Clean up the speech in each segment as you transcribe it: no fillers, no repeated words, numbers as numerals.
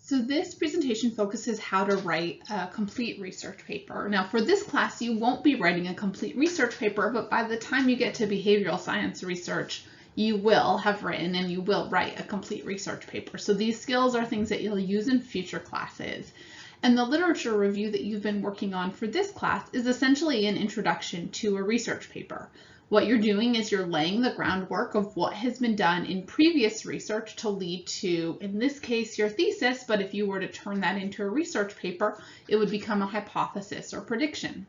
So this presentation focuses how to write a complete research paper. Now for this class, you won't be writing a complete research paper, but by the time you get to behavioral science research, you will have written and you will write a complete research paper. So these skills are things that you'll use in future classes. And the literature review that you've been working on for this class is essentially an introduction to a research paper. What you're doing is you're laying the groundwork of what has been done in previous research to lead to, in this case, your thesis, but if you were to turn that into a research paper, it would become a hypothesis or prediction.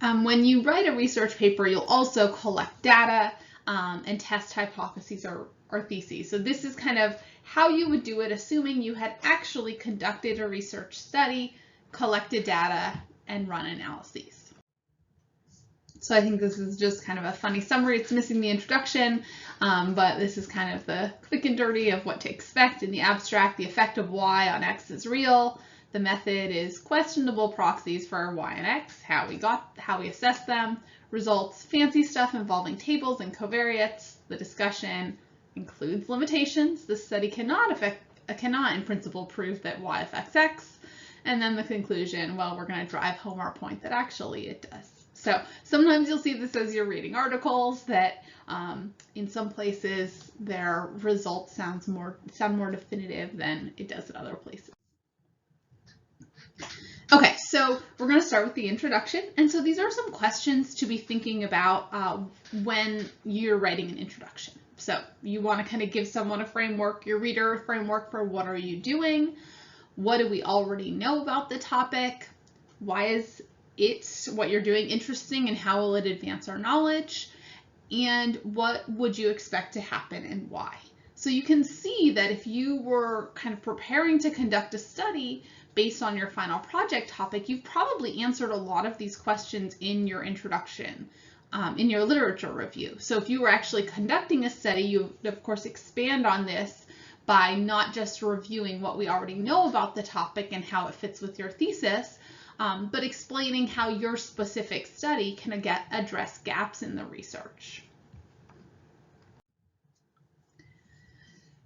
When you write a research paper, you'll also collect data and test hypotheses or theses. So this is kind of how you would do it, assuming you had actually conducted a research study, collected data, and run analyses. So I think this is just kind of a funny summary. It's missing the introduction, but this is kind of the quick and dirty of what to expect in the abstract. The effect of y on x is real. The method is questionable proxies for y and x, how we assess them. Results, fancy stuff involving tables and covariates. The discussion includes limitations. The study cannot in principle prove that y affects x. And then the conclusion, well, we're going to drive home our point that actually it does. So sometimes you'll see this as you're reading articles that in some places their results sound more definitive than it does at other places. Okay, so we're going to start with the introduction. And so these are some questions to be thinking about when you're writing an introduction. So you want to kind of give someone a framework, your reader a framework for what are you doing? What do we already know about the topic? Why is what you're doing interesting and how will it advance our knowledge? And what would you expect to happen and why? So you can see that if you were kind of preparing to conduct a study based on your final project topic, you've probably answered a lot of these questions in your introduction, in your literature review. So if you were actually conducting a study, you would of course expand on this by not just reviewing what we already know about the topic and how it fits with your thesis, but explaining how your specific study can address gaps in the research.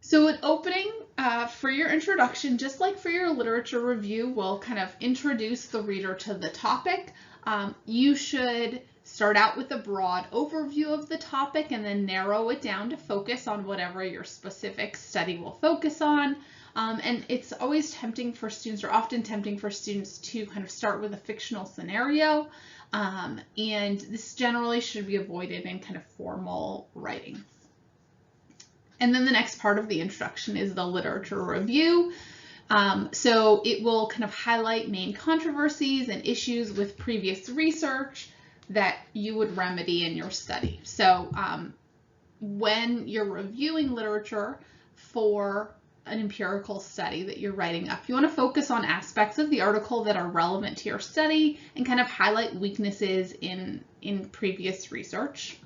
So an opening for your introduction, just like for your literature review, will kind of introduce the reader to the topic. You should start out with a broad overview of the topic and then narrow it down to focus on whatever your specific study will focus on. And it's always tempting for students, or often tempting for students, to kind of start with a fictional scenario. And this generally should be avoided in kind of formal writing. And then the next part of the introduction is the literature review. So it will kind of highlight main controversies and issues with previous research that you would remedy in your study. So when you're reviewing literature for an empirical study that you're writing up, you want to focus on aspects of the article that are relevant to your study and kind of highlight weaknesses in previous research.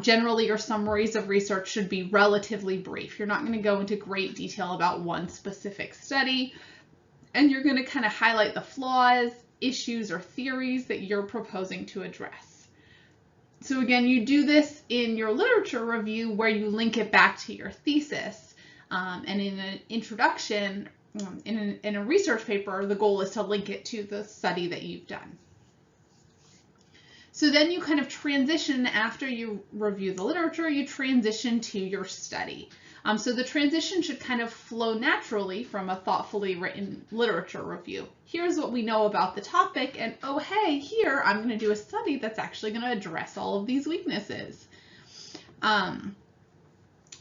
Generally, your summaries of research should be relatively brief. You're not going to go into great detail about one specific study, and you're going to kind of highlight the flaws, issues, or theories that you're proposing to address. So again, you do this in your literature review where you link it back to your thesis. And in an introduction, in a research paper, the goal is to link it to the study that you've done. So then you kind of transition, after you review the literature, you transition to your study. So the transition should kind of flow naturally from a thoughtfully written literature review. Here's what we know about the topic, and oh hey, here I'm going to do a study that's actually going to address all of these weaknesses.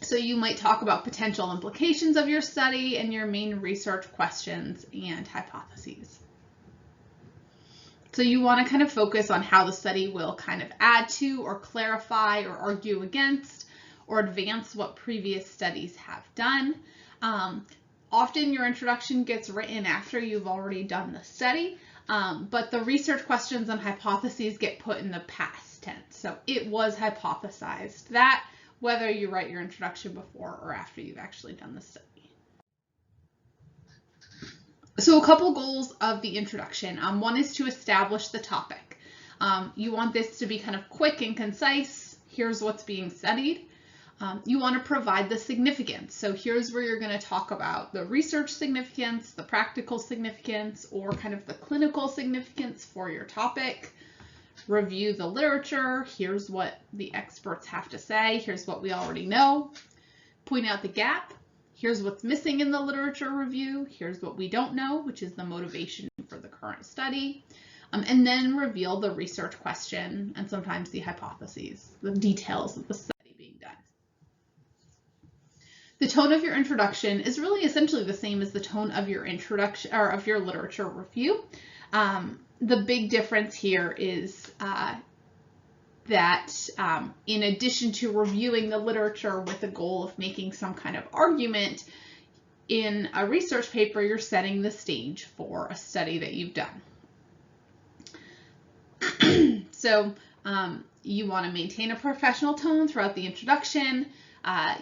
So you might talk about potential implications of your study and your main research questions and hypotheses. So you want to kind of focus on how the study will kind of add to or clarify or argue against or advance what previous studies have done. Often your introduction gets written after you've already done the study, but the research questions and hypotheses get put in the past tense. So it was hypothesized that, whether you write your introduction before or after you've actually done the study. So a couple goals of the introduction. One is to establish the topic. You want this to be kind of quick and concise. Here's what's being studied. You want to provide the significance. So here's where you're going to talk about the research significance, the practical significance, or kind of the clinical significance for your topic. Review the literature. Here's what the experts have to say. Here's what we already know. Point out the gap. Here's what's missing in the literature review. Here's what we don't know, which is the motivation for the current study. And then reveal the research question and sometimes the hypotheses, the details of the study being done. The tone of your introduction is really essentially the same as the tone of your introduction or of your literature review. The big difference here is that in addition to reviewing the literature with the goal of making some kind of argument, in a research paper, you're setting the stage for a study that you've done. So you want to maintain a professional tone throughout the introduction.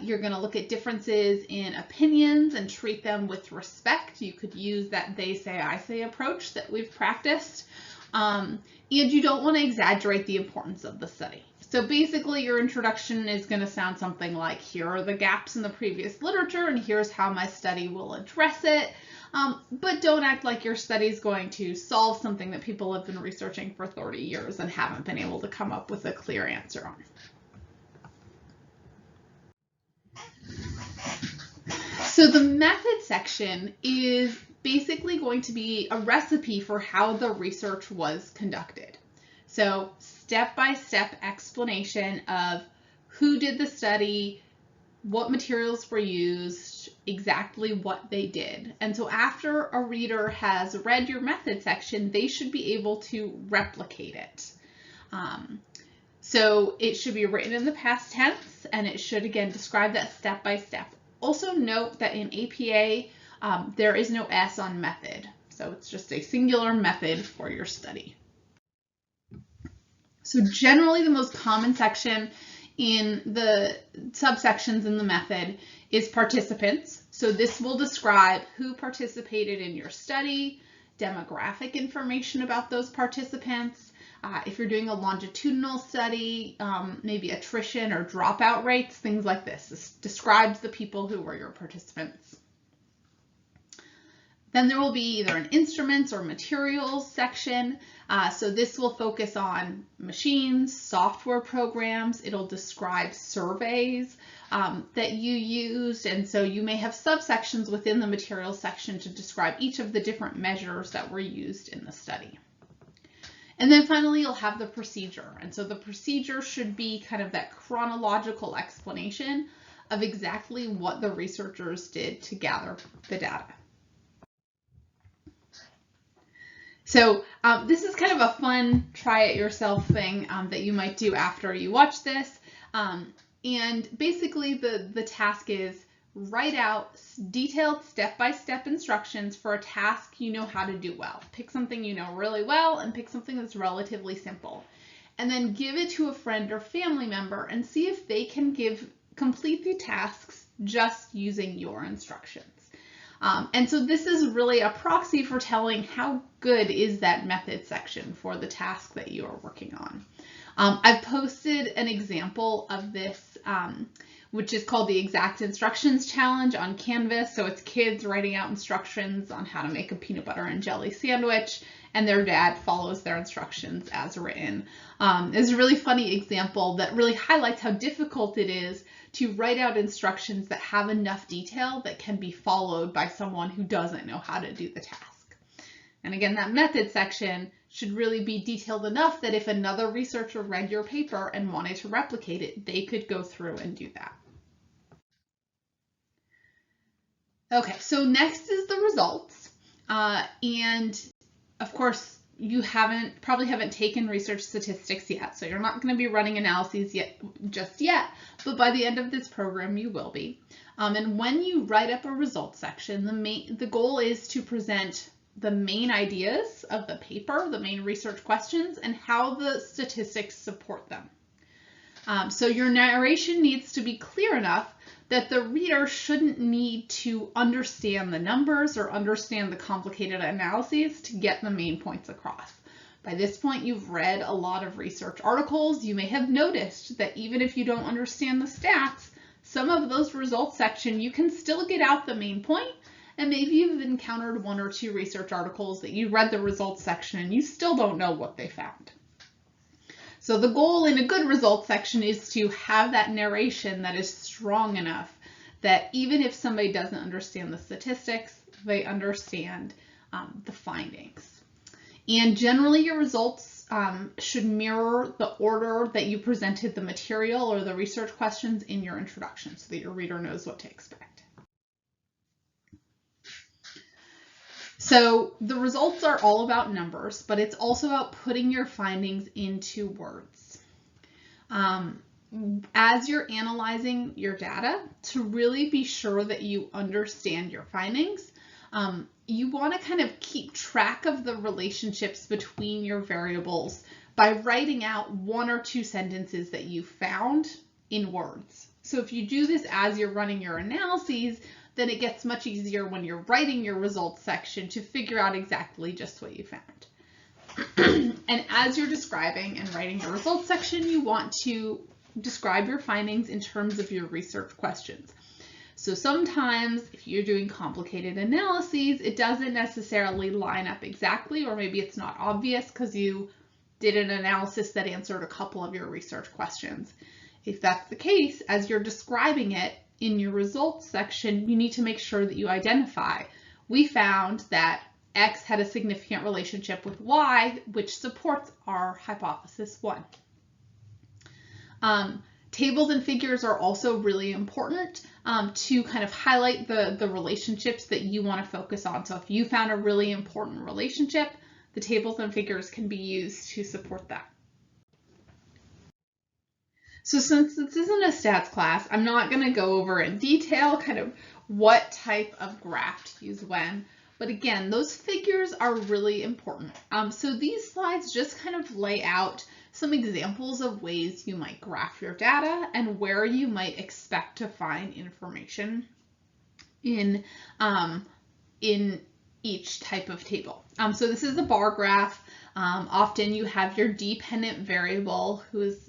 You're going to look at differences in opinions and treat them with respect. You could use that they say, I say approach that we've practiced. And you don't want to exaggerate the importance of the study. So basically your introduction is going to sound something like, here are the gaps in the previous literature and here's how my study will address it. But don't act like your study is going to solve something that people have been researching for 30 years and haven't been able to come up with a clear answer on. So the method section is basically going to be a recipe for how the research was conducted. So step-by-step explanation of who did the study, what materials were used, exactly what they did. And so after a reader has read your method section, they should be able to replicate it. So it should be written in the past tense, and it should, again, describe that step-by-step. Also note that in APA, there is no S on method. So it's just a singular method for your study. So generally the most common section in the subsections in the method is participants. So this will describe who participated in your study, demographic information about those participants. If you're doing a longitudinal study, maybe attrition or dropout rates, things like this. This describes the people who were your participants. Then there will be either an instruments or materials section. So this will focus on machines, software programs. It'll describe surveys that you used. And so you may have subsections within the materials section to describe each of the different measures that were used in the study. And then finally, you'll have the procedure. And so the procedure should be kind of that chronological explanation of exactly what the researchers did to gather the data. So this is kind of a fun try it yourself thing that you might do after you watch this. And basically the task is write out detailed step-by-step instructions for a task you know how to do well. Pick something you know really well and pick something that's relatively simple. And then give it to a friend or family member and see if they can complete the tasks just using your instructions. And so this is really a proxy for telling how good is that method section for the task that you are working on. I've posted an example of this, which is called the Exact Instructions Challenge on Canvas. So it's kids writing out instructions on how to make a peanut butter and jelly sandwich, and their dad follows their instructions as written. It's a really funny example that really highlights how difficult it is to write out instructions that have enough detail that can be followed by someone who doesn't know how to do the task. And again, that method section should really be detailed enough that if another researcher read your paper and wanted to replicate it, they could go through and do that. Okay, so next is the results. And of course, you probably haven't taken research statistics yet, so you're not going to be running analyses just yet, but by the end of this program, you will be. And when you write up a results section, the goal is to present the main ideas of the paper, the main research questions, and how the statistics support them. So your narration needs to be clear enough that the reader shouldn't need to understand the numbers or understand the complicated analyses to get the main points across. By this point, you've read a lot of research articles. You may have noticed that even if you don't understand the stats, some of those results section, you can still get out the main point, and maybe you've encountered 1 or 2 research articles that you read the results section and you still don't know what they found. So the goal in a good results section is to have that narration that is strong enough that even if somebody doesn't understand the statistics, they understand the findings. And generally your results should mirror the order that you presented the material or the research questions in your introduction so that your reader knows what to expect. So the results are all about numbers, but it's also about putting your findings into words. As you're analyzing your data, to really be sure that you understand your findings, you want to kind of keep track of the relationships between your variables by writing out 1 or 2 sentences that you found in words. So if you do this as you're running your analyses, then it gets much easier when you're writing your results section to figure out exactly just what you found. And as you're describing and writing your results section, you want to describe your findings in terms of your research questions. So sometimes if you're doing complicated analyses, it doesn't necessarily line up exactly, or maybe it's not obvious because you did an analysis that answered a couple of your research questions. If that's the case, as you're describing it in your results section, you need to make sure that you identify, we found that X had a significant relationship with Y, which supports our hypothesis 1. Tables and figures are also really important to kind of highlight the relationships that you want to focus on. So if you found a really important relationship, the tables and figures can be used to support that. So since this isn't a stats class, I'm not going to go over in detail kind of what type of graph to use when. But again, those figures are really important. So these slides just kind of lay out some examples of ways you might graph your data and where you might expect to find information in each type of table. So this is a bar graph. Often you have your dependent variable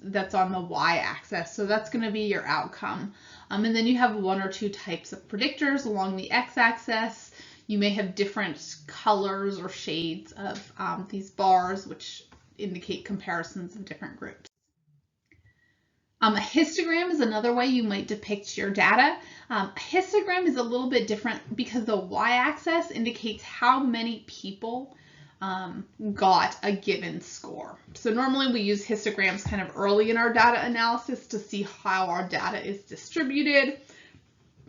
that's on the y-axis, so that's going to be your outcome. And then you have 1 or 2 types of predictors along the x-axis. You may have different colors or shades of these bars, which indicate comparisons of different groups. A histogram is another way you might depict your data. A histogram is a little bit different because the y-axis indicates how many people got a given score. So normally we use histograms kind of early in our data analysis to see how our data is distributed.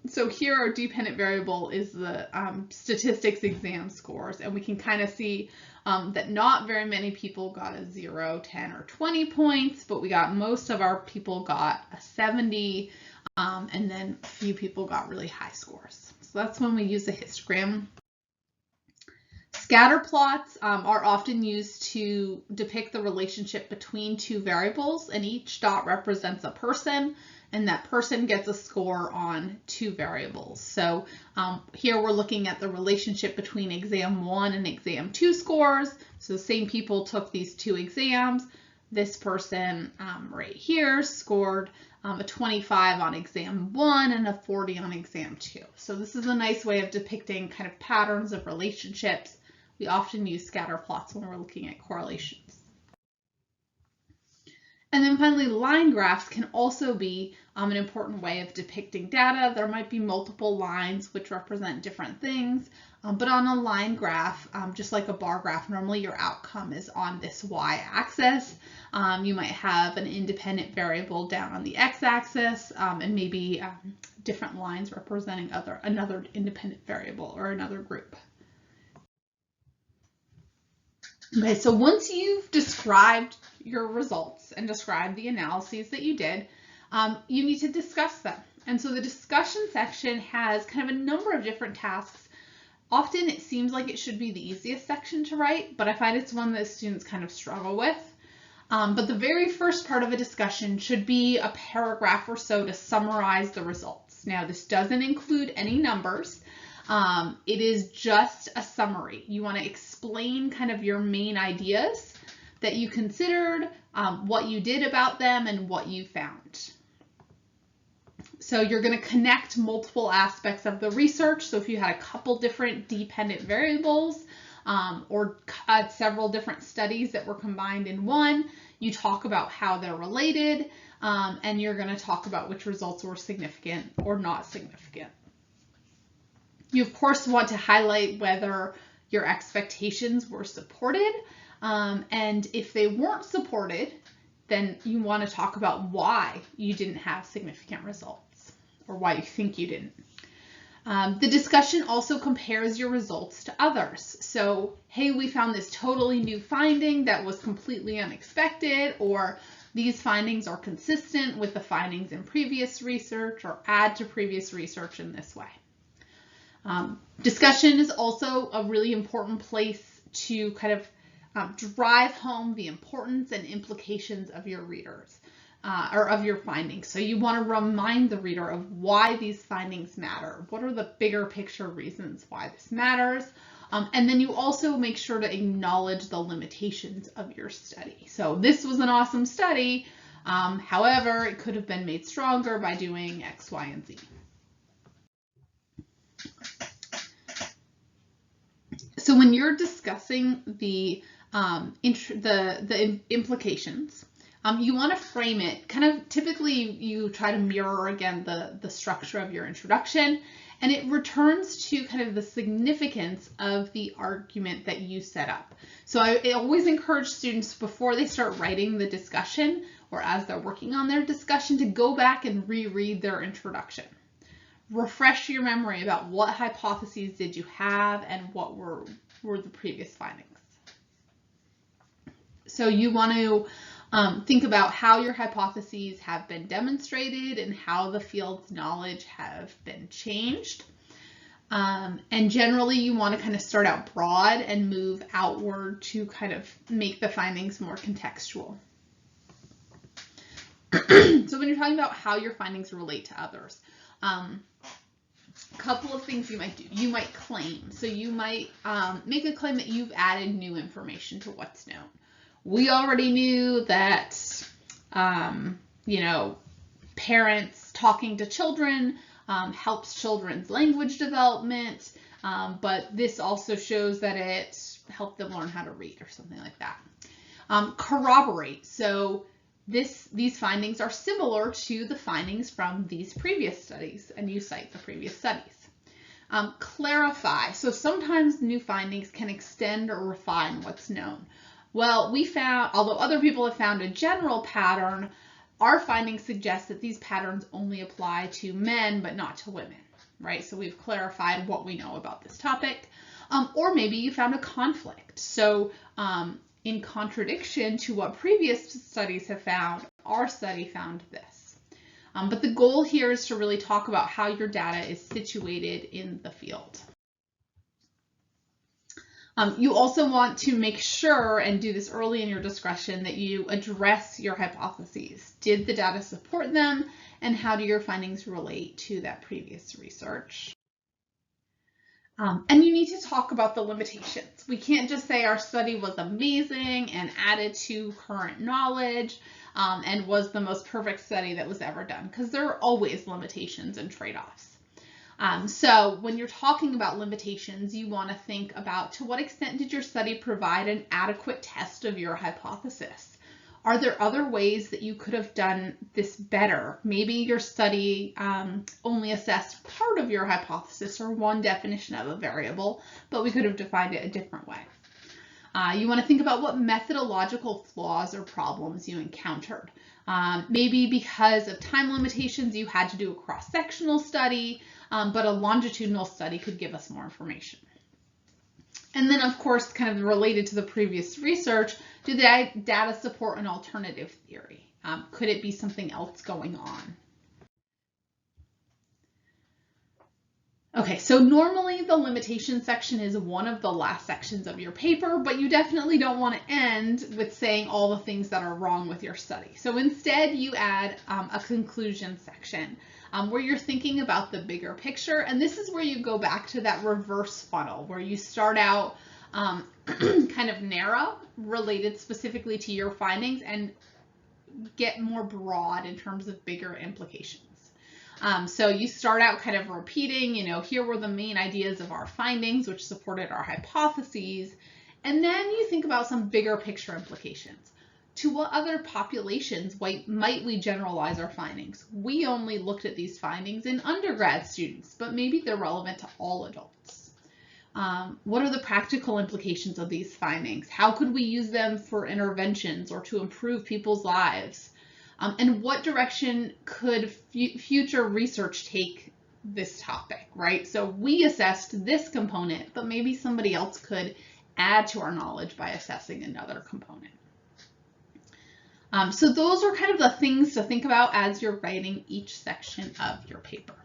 So here our dependent variable is the statistics exam scores, and we can kind of see that not very many people got a 0, 10, or 20 points, but we got most of our people got a 70, and then a few people got really high scores. So that's when we use a histogram. Scatter plots are often used to depict the relationship between 2 variables, and each dot represents a person, and that person gets a score on 2 variables. So here we're looking at the relationship between exam 1 and exam 2 scores. So the same people took these 2 exams. This person right here scored a 25 on exam 1 and a 40 on exam 2. So this is a nice way of depicting kind of patterns of relationships. We often use scatter plots when we're looking at correlations. And then finally, line graphs can also be an important way of depicting data. There might be multiple lines which represent different things, but on a line graph, just like a bar graph, normally your outcome is on this y-axis. You might have an independent variable down on the x-axis, and maybe different lines representing another independent variable or another group. Okay, so once you've described your results and described the analyses that you did, you need to discuss them. And so the discussion section has kind of a number of different tasks. Often it seems like it should be the easiest section to write, but I find it's one that students kind of struggle with. But the very first part of a discussion should be a paragraph or so to summarize the results. Now, this doesn't include any numbers. It is just a summary. You want to explain kind of your main ideas that you considered, what you did about them, and what you found. So you're going to connect multiple aspects of the research. So if you had a couple different dependent variables or several different studies that were combined in one, you talk about how they're related, and you're going to talk about which results were significant or not significant. You, of course, want to highlight whether your expectations were supported, and if they weren't supported, then you want to talk about why you didn't have significant results or why you think you didn't. The discussion also compares your results to others. So, hey, we found this totally new finding that was completely unexpected, or these findings are consistent with the findings in previous research, or add to previous research in this way. Discussion is also a really important place to kind of drive home the importance and implications of your readers or of your findings. So you want to remind the reader of why these findings matter. What are the bigger picture reasons why this matters? And then you also make sure to acknowledge the limitations of your study. So this was an awesome study. However, it could have been made stronger by doing X, Y, and Z. So when you're discussing the implications, you want to frame it kind of, typically you try to mirror again the structure of your introduction, and it returns to kind of the significance of the argument that you set up. So I always encourage students before they start writing the discussion or as they're working on their discussion to go back and reread their introduction. Refresh your memory about what hypotheses did you have and what were the previous findings. So you want to think about how your hypotheses have been demonstrated and how the field's knowledge have been changed. And generally you want to kind of start out broad and move outward to kind of make the findings more contextual. So when you're talking about how your findings relate to others, couple of things you might do. You might claim. So you might make a claim that you've added new information to what's known. We already knew that, parents talking to children helps children's language development, but this also shows that it helped them learn how to read or something like that. Corroborate. So these findings are similar to the findings from these previous studies, and you cite the previous studies. Clarify. So sometimes new findings can extend or refine what's known. Well, we found, although other people have found a general pattern, our findings suggest that these patterns only apply to men, but not to women, right? So we've clarified what we know about this topic. Or maybe you found a conflict. So in contradiction to what previous studies have found, our study found this. But the goal here is to really talk about how your data is situated in the field. You also want to make sure, and do this early in your discussion, that you address your hypotheses. Did the data support them, and how do your findings relate to that previous research? And you need to talk about the limitations. We can't just say our study was amazing and added to current knowledge and was the most perfect study that was ever done, because there are always limitations and trade-offs. So when you're talking about limitations, you want to think about, to what extent did your study provide an adequate test of your hypothesis? Are there other ways that you could have done this better? Maybe your study only assessed part of your hypothesis or one definition of a variable, but we could have defined it a different way. You want to think about what methodological flaws or problems you encountered. Maybe because of time limitations, you had to do a cross-sectional study, but a longitudinal study could give us more information. And then, of course, kind of related to the previous research, do the data support an alternative theory? Could it be something else going on? Okay, so normally the limitation section is one of the last sections of your paper, but you definitely don't want to end with saying all the things that are wrong with your study. So instead you add a conclusion section where you're thinking about the bigger picture. And this is where you go back to that reverse funnel, where you start out kind of narrow, related specifically to your findings, and get more broad in terms of bigger implications. So you start out kind of repeating, here were the main ideas of our findings, which supported our hypotheses. And then you think about some bigger picture implications. To what other populations might we generalize our findings? We only looked at these findings in undergrad students, but maybe they're relevant to all adults. What are the practical implications of these findings? How could we use them for interventions or to improve people's lives? And what direction could future research take this topic, right? So we assessed this component, but maybe somebody else could add to our knowledge by assessing another component. So those are kind of the things to think about as you're writing each section of your paper.